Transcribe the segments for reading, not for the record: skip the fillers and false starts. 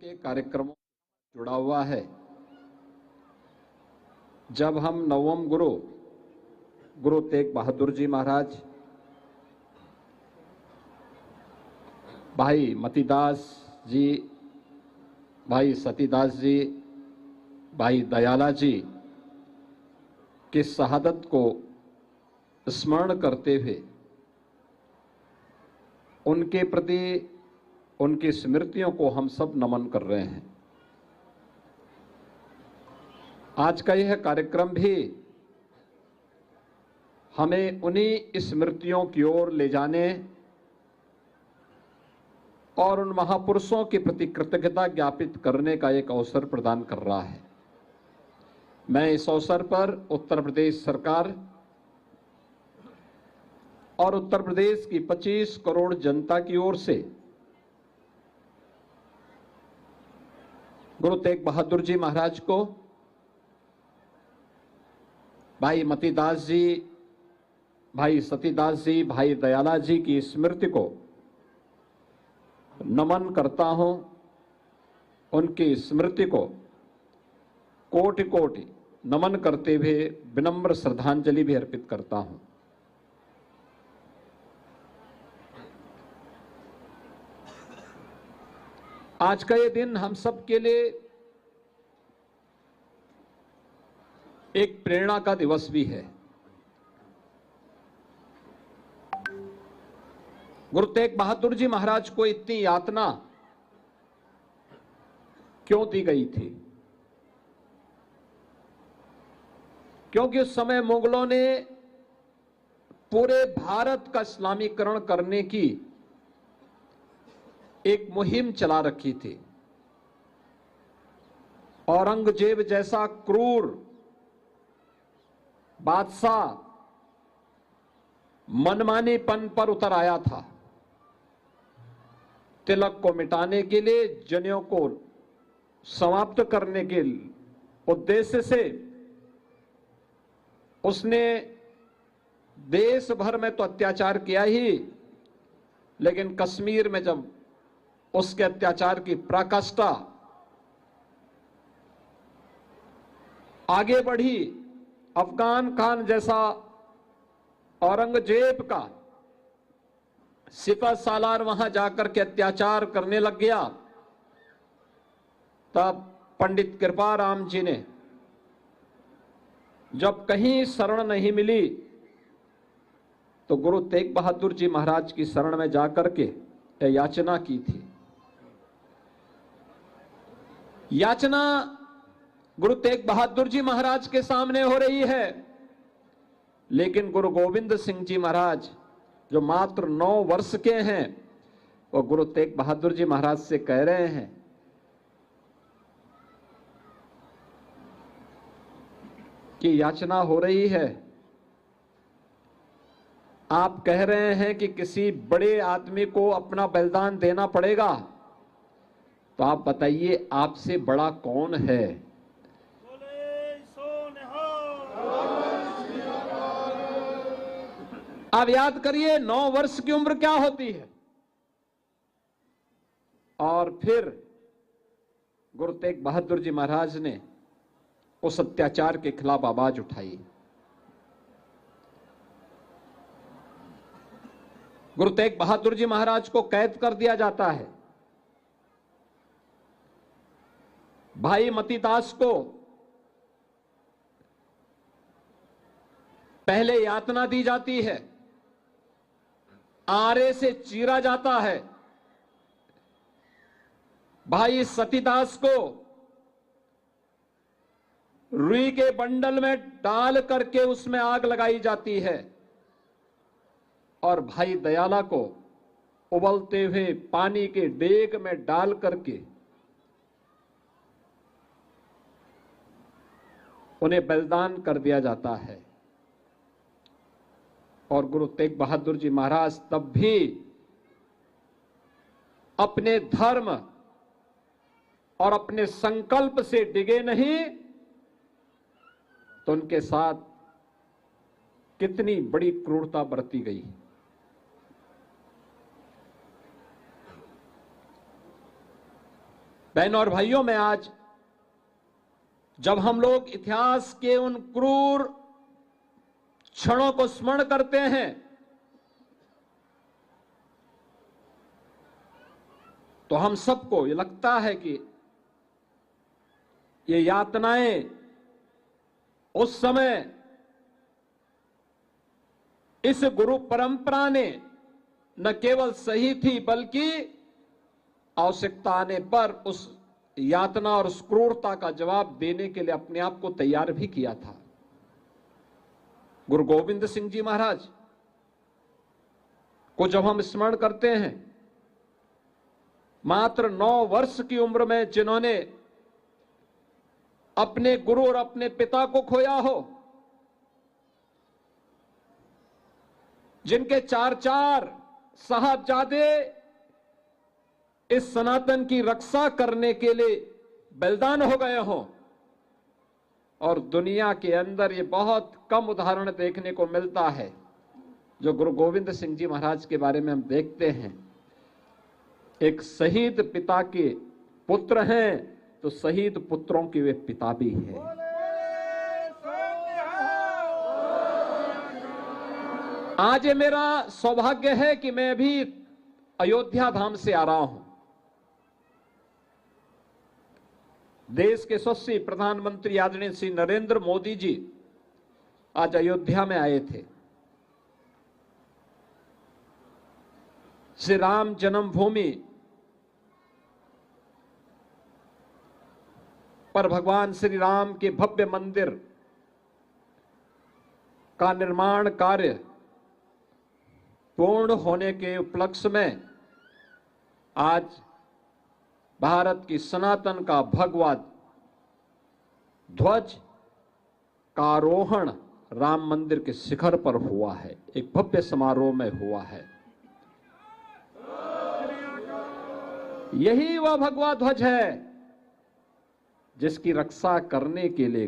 के कार्यक्रमों से जुड़ा हुआ है। जब हम नवम गुरु तेग बहादुर जी महाराज, भाई मतीदास जी, भाई सतीदास जी, भाई दयाला जी की शहादत को स्मरण करते हुए उनके प्रति उनकी स्मृतियों को हम सब नमन कर रहे हैं। आज का यह कार्यक्रम भी हमें उन्हीं स्मृतियों की ओर ले जाने और उन महापुरुषों के प्रति कृतज्ञता ज्ञापित करने का एक अवसर प्रदान कर रहा है। मैं इस अवसर पर उत्तर प्रदेश सरकार और उत्तर प्रदेश की 25 करोड़ जनता की ओर से गुरु तेग बहादुर जी महाराज को, भाई मतीदास जी, भाई सतीदास जी, भाई दयाला जी की स्मृति को नमन करता हूं। उनकी स्मृति को कोटि कोटि नमन करते हुए विनम्र श्रद्धांजलि भी अर्पित करता हूं। आज का ये दिन हम सब के लिए एक प्रेरणा का दिवस भी है। गुरु तेग बहादुर जी महाराज को इतनी यातना क्यों दी गई थी? क्योंकि उस समय मुगलों ने पूरे भारत का इस्लामीकरण करने की एक मुहिम चला रखी थी। औरंगजेब जैसा क्रूर बादशाह मनमानीपन पर उतर आया था। तिलक को मिटाने के लिए, जनेऊ को समाप्त करने के उद्देश्य से उसने देश भर में तो अत्याचार किया ही, लेकिन कश्मीर में जब उसके अत्याचार की पराकाष्ठा आगे बढ़ी, अफगान खान जैसा औरंगजेब का सिपह सालार वहां जाकर के अत्याचार करने लग गया, तब पंडित कृपाराम जी ने जब कहीं शरण नहीं मिली तो गुरु तेग बहादुर जी महाराज की शरण में जाकर के याचना की थी। याचना गुरु तेग बहादुर जी महाराज के सामने हो रही है, लेकिन गुरु गोविंद सिंह जी महाराज जो मात्र 9 वर्ष के हैं, वो गुरु तेग बहादुर जी महाराज से कह रहे हैं कि याचना हो रही है। आप कह रहे हैं कि किसी बड़े आदमी को अपना बलिदान देना पड़ेगा, तो आप बताइए आपसे बड़ा कौन है? आप याद करिए 9 वर्ष की उम्र क्या होती है। और फिर गुरु तेग बहादुर जी महाराज ने उस अत्याचार के खिलाफ आवाज उठाई। गुरु तेग बहादुर जी महाराज को कैद कर दिया जाता है। भाई मतीदास को पहले यातना दी जाती है, आरे से चीरा जाता है। भाई सतीदास को रुई के बंडल में डाल करके उसमें आग लगाई जाती है, और भाई दयाला को उबलते हुए पानी के डेग में डाल करके उन्हें बलिदान कर दिया जाता है। और गुरु तेग बहादुर जी महाराज तब भी अपने धर्म और अपने संकल्प से डिगे नहीं, तो उनके साथ कितनी बड़ी क्रूरता बरती गई। बहनों और भाइयों, मैं आज जब हम लोग इतिहास के उन क्रूर क्षणों को स्मरण करते हैं तो हम सबको ये लगता है कि ये यातनाएं उस समय इस गुरु परंपरा ने न केवल सही थी बल्कि आवश्यकता आने पर उस यातना और उस क्रूरता का जवाब देने के लिए अपने आप को तैयार भी किया था। गुरु गोविंद सिंह जी महाराज को जब हम स्मरण करते हैं, मात्र 9 वर्ष की उम्र में जिन्होंने अपने गुरु और अपने पिता को खोया हो, जिनके 4 साहबजादे इस सनातन की रक्षा करने के लिए बलिदान हो गए हों, और दुनिया के अंदर ये बहुत कम उदाहरण देखने को मिलता है जो गुरु गोविंद सिंह जी महाराज के बारे में हम देखते हैं। एक शहीद पिता के पुत्र हैं तो शहीद पुत्रों के वे पिता भी हैं। आज ये मेरा सौभाग्य है कि मैं भी अयोध्या धाम से आ रहा हूं। देश के यशस्वी प्रधानमंत्री आदरणीय श्री नरेंद्र मोदी जी आज अयोध्या में आए थे। श्री राम जन्मभूमि पर भगवान श्री राम के भव्य मंदिर का निर्माण कार्य पूर्ण होने के उपलक्ष्य में आज भारत की सनातन का भगवा ध्वज का आरोहण राम मंदिर के शिखर पर हुआ है, एक भव्य समारोह में हुआ है। यही वह भगवा ध्वज है जिसकी रक्षा करने के लिए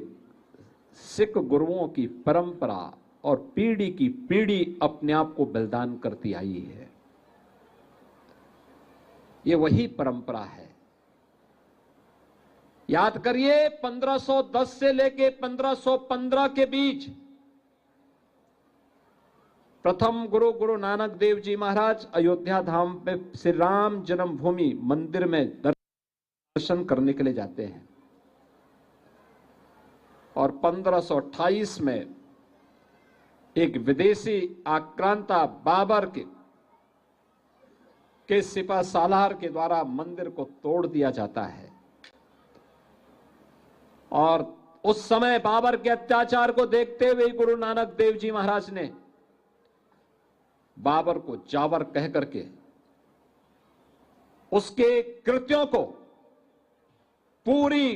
सिख गुरुओं की परंपरा और पीढ़ी की पीढ़ी अपने आप को बलिदान करती आई है। ये वही परंपरा है। याद करिए, 1510 से लेके 1515 के बीच प्रथम गुरु नानक देव जी महाराज अयोध्या धाम में श्री राम जन्मभूमि मंदिर में दर्शन करने के लिए जाते हैं, और 1528 में एक विदेशी आक्रांता बाबर के सिपा सालार के द्वारा मंदिर को तोड़ दिया जाता है। और उस समय बाबर के अत्याचार को देखते हुए गुरु नानक देव जी महाराज ने बाबर को जावर कह करके उसके कृत्यों को पूरी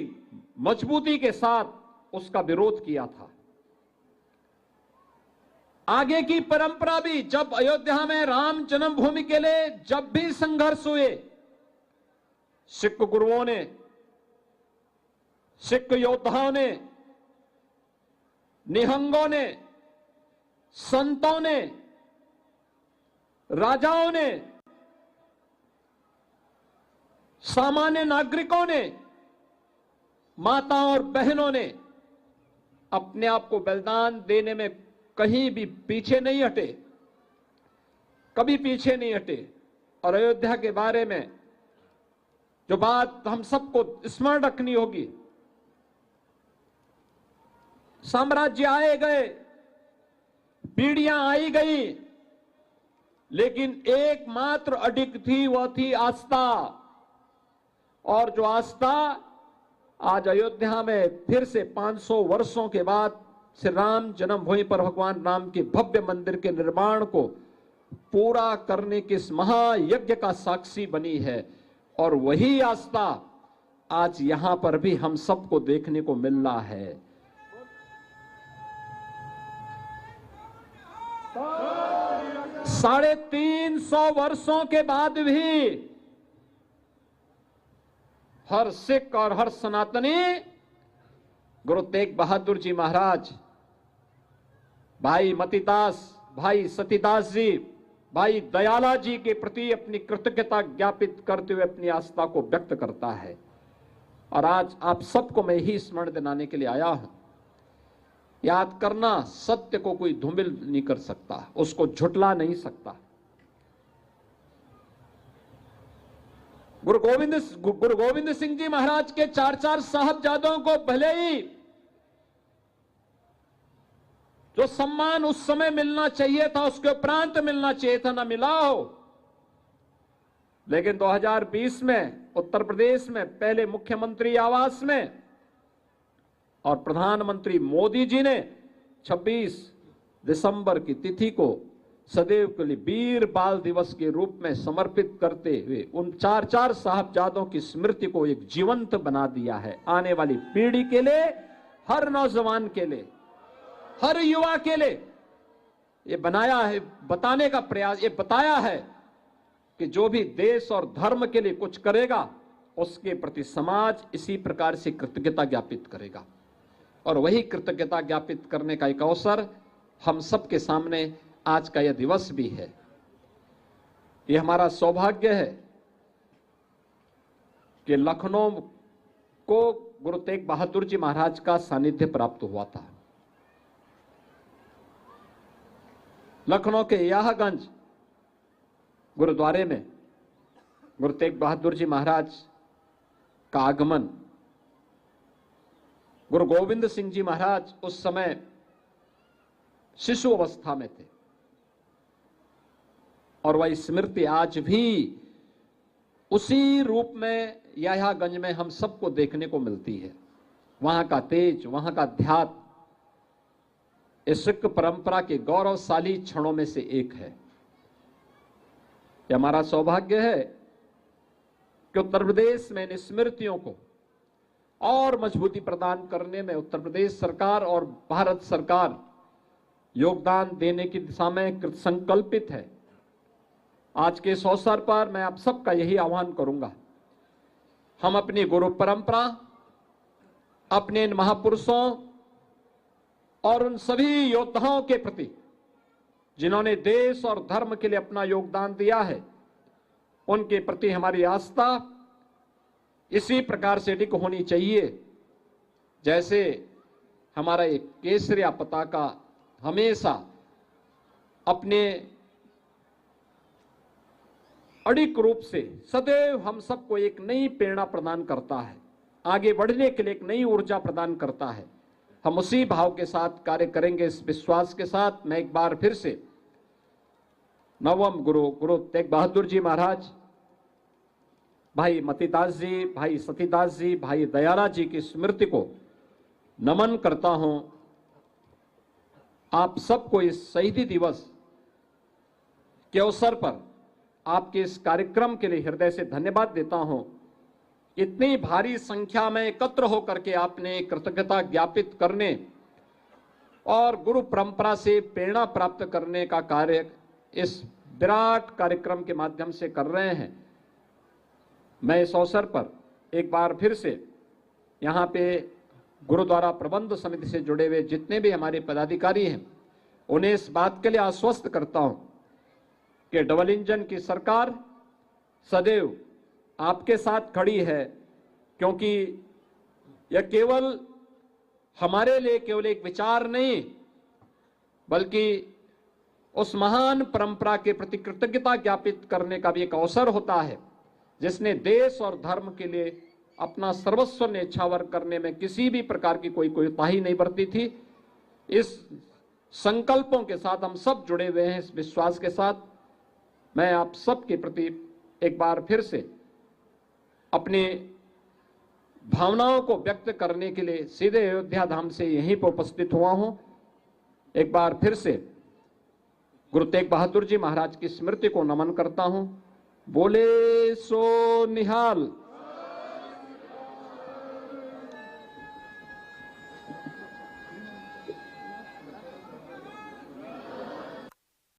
मजबूती के साथ उसका विरोध किया था। आगे की परंपरा भी, जब अयोध्या में राम जन्मभूमि के लिए जब भी संघर्ष हुए, सिख गुरुओं ने, सिख योद्धाओं ने, निहंगों ने, संतों ने, राजाओं ने, सामान्य नागरिकों ने, माताओं और बहनों ने अपने आप को बलिदान देने में कहीं भी पीछे नहीं हटे, कभी पीछे नहीं हटे। और अयोध्या के बारे में जो बात हम सबको स्मरण रखनी होगी, साम्राज्य आए गए, पीढ़ियां आई गई, लेकिन एकमात्र अडिग थी, वह थी आस्था। और जो आस्था आज अयोध्या में फिर से 500 वर्षों के बाद श्री राम जन्मभूमि पर भगवान राम के भव्य मंदिर के निर्माण को पूरा करने के इस महायज्ञ का साक्षी बनी है। और वही आस्था आज यहां पर भी हम सबको देखने को मिल रहा है। साढ़े 300 वर्षों के बाद भी हर सिख और हर सनातनी गुरु तेग बहादुर जी महाराज, भाई मतीदास, भाई सतीदास जी, भाई दयाला जी के प्रति अपनी कृतज्ञता ज्ञापित करते हुए अपनी आस्था को व्यक्त करता है। और आज आप सबको मैं यही स्मरण दिलाने के लिए आया हूं, याद करना, सत्य को कोई धूमिल नहीं कर सकता, उसको झुटला नहीं सकता। गुरु गोविंद सिंह जी महाराज के 4 साहबजादों को भले ही जो सम्मान उस समय मिलना चाहिए था, उसके उपरांत मिलना चाहिए था, ना मिला हो, लेकिन 2020 में उत्तर प्रदेश में पहले मुख्यमंत्री आवास में और प्रधानमंत्री मोदी जी ने 26 दिसंबर की तिथि को सदैव के लिए वीर बाल दिवस के रूप में समर्पित करते हुए उन 4 साहबजादों की स्मृति को एक जीवंत बना दिया है। आने वाली पीढ़ी के लिए, हर नौजवान के लिए, हर युवा के लिए ये बनाया है, बताने का प्रयास, ये बताया है कि जो भी देश और धर्म के लिए कुछ करेगा उसके प्रति समाज इसी प्रकार से कृतज्ञता ज्ञापित करेगा। और वही कृतज्ञता ज्ञापित करने का एक अवसर हम सबके सामने आज का यह दिवस भी है। ये हमारा सौभाग्य है कि लखनऊ को गुरु तेग बहादुर जी महाराज का सानिध्य प्राप्त हुआ था। लखनऊ के याहगंज गुरुद्वारे में गुरु तेग बहादुर जी महाराज का आगमन, गुरु गोविंद सिंह जी महाराज उस समय शिशु अवस्था में थे और वह स्मृति आज भी उसी रूप में याहगंज में हम सबको देखने को मिलती है। वहां का तेज, वहां का अध्यात्म इस सिख परंपरा के गौरवशाली क्षणों में से एक है। यह हमारा सौभाग्य है कि उत्तर प्रदेश में इन स्मृतियों को और मजबूती प्रदान करने में उत्तर प्रदेश सरकार और भारत सरकार योगदान देने की दिशा में कृत संकल्पित है। आज के इस अवसर पर मैं आप सबका यही आह्वान करूंगा, हम अपनी गुरु परंपरा, अपने इन महापुरुषों और उन सभी योद्धाओं के प्रति जिन्होंने देश और धर्म के लिए अपना योगदान दिया है, उनके प्रति हमारी आस्था इसी प्रकार से अडिग होनी चाहिए जैसे हमारा एक केसरिया पताका हमेशा अपने अडिग रूप से सदैव हम सबको एक नई प्रेरणा प्रदान करता है, आगे बढ़ने के लिए एक नई ऊर्जा प्रदान करता है। हम उसी भाव के साथ कार्य करेंगे, इस विश्वास के साथ मैं एक बार फिर से नवम गुरु तेग बहादुर जी महाराज, भाई मतीदास जी, भाई सतीदास जी, भाई दयाला जी की स्मृति को नमन करता हूं। आप सबको इस शहीदी दिवस के अवसर पर आपके इस कार्यक्रम के लिए हृदय से धन्यवाद देता हूं। इतनी भारी संख्या में एकत्र होकर के आपने कृतज्ञता ज्ञापित करने और गुरु परंपरा से प्रेरणा प्राप्त करने का कार्य इस विराट कार्यक्रम के माध्यम से कर रहे हैं। मैं इस अवसर पर एक बार फिर से यहाँ पे गुरुद्वारा प्रबंध समिति से जुड़े हुए जितने भी हमारे पदाधिकारी हैं उन्हें इस बात के लिए आश्वस्त करता हूं कि डबल इंजन की सरकार सदैव आपके साथ खड़ी है, क्योंकि यह केवल हमारे लिए केवल एक विचार नहीं बल्कि उस महान परंपरा के प्रति कृतज्ञता ज्ञापित करने का भी एक अवसर होता है जिसने देश और धर्म के लिए अपना सर्वस्व न्यौछावर करने में किसी भी प्रकार की कोई कोताही नहीं बरती थी। इस संकल्पों के साथ हम सब जुड़े हुए हैं। इस विश्वास के साथ मैं आप सबके प्रति एक बार फिर से अपनी भावनाओं को व्यक्त करने के लिए सीधे अयोध्या धाम से यहीं पर उपस्थित हुआ हूं। एक बार फिर से गुरु तेग बहादुर जी महाराज की स्मृति को नमन करता हूं। बोले सो निहाल।